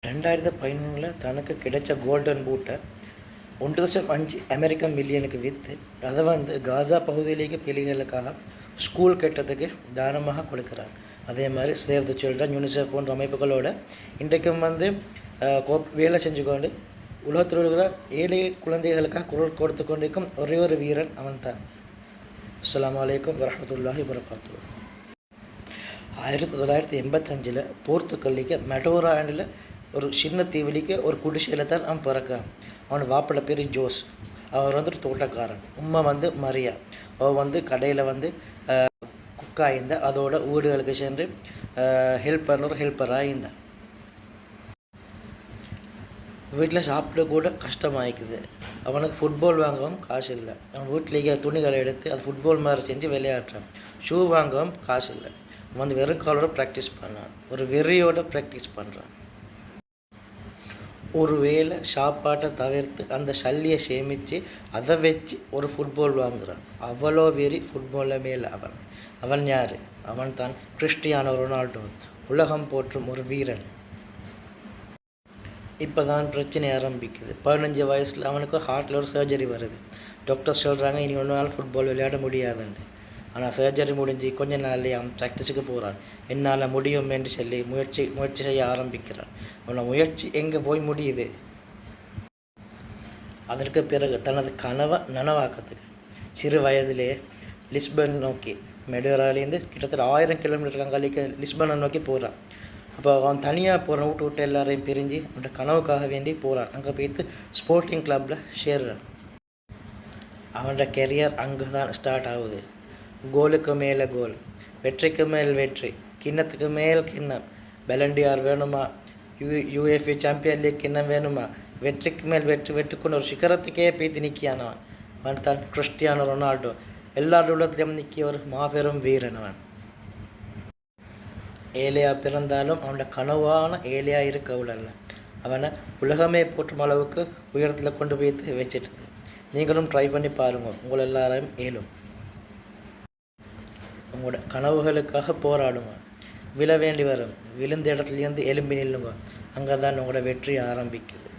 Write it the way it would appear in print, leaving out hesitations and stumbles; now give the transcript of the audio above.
2011 தனக்கு கிடைச்ச கோல்டன் பூட்டை 1.5 அமெரிக்கன் மில்லியனுக்கு விற்று அதை காசா பகுதியிலேயே பிள்ளைகளுக்காக ஸ்கூல் கட்டத்துக்கு தானமாக கொடுக்குறாங்க. அதே மாதிரி சேவ் த சில்ட்ரன், யூனிசெஃப் போன்ற அமைப்புகளோட இன்றைக்கும் வேலை செஞ்சு கொண்டு உலகத்தில் இருக்கிற ஏழை குழந்தைகளுக்காக குரல் கொடுத்து கொண்டிருக்கும் ஒரே ஒரு வீரன் அவன்தான். அஸ்ஸலாமு அலைக்கும் வரஹ்மத்துல்லாஹி வபரகாத்துஹு. 1985 போர்த்துக்கல்லிக்கு மெடோராண்டில் ஒரு சின்ன தீவிலிக்கு ஒரு குடிசையில் தான் அவன் பிறக்கான். அவன் வாப்பட பேர் ஜோஸ். அவர் ஒரு தோட்டக்காரன். உம்மா மரியா. அவள் கடையில் குக்காக இருந்தா. அதோட வீடுகளுக்கு சென்று ஹெல்ப்பராக இருந்தான். வீட்டில் சாப்பிட கூட கஷ்டமாயிக்குது. அவனுக்கு ஃபுட்பால் வாங்கவும் காசு இல்லை. அவன் வீட்டிலேயே துணிகளை எடுத்து அது ஃபுட்பால் மாதிரி செஞ்சு விளையாடுறான். ஷூ வாங்கவும் காசு இல்லை. அவன் வெறும் காலோட ப்ராக்டிஸ் பண்ணான். ஒரு வெறியோட ப்ராக்டிஸ் பண்ணுறான். ஒரு வேளை சாப்பாட்டை தவிர்த்து அந்த சல்லியை சேமித்து அதை வச்சு ஒரு ஃபுட்பால் வாங்குகிறான். அவ்வளோ வெறி ஃபுட்பாலில் மேலே அவன் யார்? அவன் தான் கிறிஸ்டியானோ ரொனால்டோ, உலகம் போற்றும் ஒரு வீரன். இப்போ தான் பிரச்சனை ஆரம்பிக்குது. 15 வயசில் அவனுக்கு ஹார்ட்டில் ஒரு சர்ஜரி வருது. டாக்டர் சொல்கிறாங்க இனி ஒரு நாள் ஃபுட்பால் விளையாட முடியாதுன்னு. ஆனால் சர்ஜரி முடிஞ்சு கொஞ்ச நாள்லேயே அவன் ப்ராக்டிஸுக்கு போகிறான். என்னால் முடியும் என்று சொல்லி முயற்சி செய்ய ஆரம்பிக்கிறான். அவனை முயற்சி எங்கே போய் முடியுது? அதற்கு பிறகு தனது கனவை நனவாக்கிறதுக்கு சிறு வயதிலே லிஸ்பன் நோக்கி, மெடோராலேருந்து கிட்டத்தட்ட 1000 கிலோமீட்டர் அங்காளிக்கு லிஸ்பனை நோக்கி போகிறான். அப்போ அவன் தனியாக போகிறான். விட்டு எல்லாரையும் பிரிஞ்சு அவனோட கனவுக்காக வேண்டி போகிறான். அங்கே போய்த்து ஸ்போர்ட்டிங் கிளப்பில் சேர்றான். அவனோட கெரியர் அங்கே தான் ஸ்டார்ட் ஆகுது. கோலுக்கு மேலே கோல், வெற்றிக்கு மேல் வெற்றி, கிண்ணத்துக்கு மேல் கிண்ணம், பெலண்டியார் வேணுமா, யூஎஃப்ஏ சாம்பியன் லீக் கிண்ணம் வேணுமா, வெற்றிக்கு மேல் வெற்றிக்கொண்டு ஒரு சிகரத்துக்கே போய்த்து நிற்கியானவன். அவன் தான் கிறிஸ்டியானோ ரொனால்டோ. எல்லா உள்ளத்திலையும் நிற்கிய ஒரு மாபெரும் வீரன் அவன். ஏழையா பிறந்தாலும் அவனோட கனவான ஏழையா இருக்க விடல. அவனை உலகமே போற்றும் அளவுக்கு உயரத்தில் கொண்டு போய் வச்சிட்டது. நீங்களும் ட்ரை பண்ணி பாருங்கள். உங்களை எல்லாரையும் ஏழும். உங்களோட கனவுகளுக்காக போராடுங்க. விழ வேண்டி வரும். விழுந்த இடத்துலேருந்து எலும்பி நில்லுங்க. அங்கே தான் உங்களோட வெற்றி ஆரம்பிக்குது.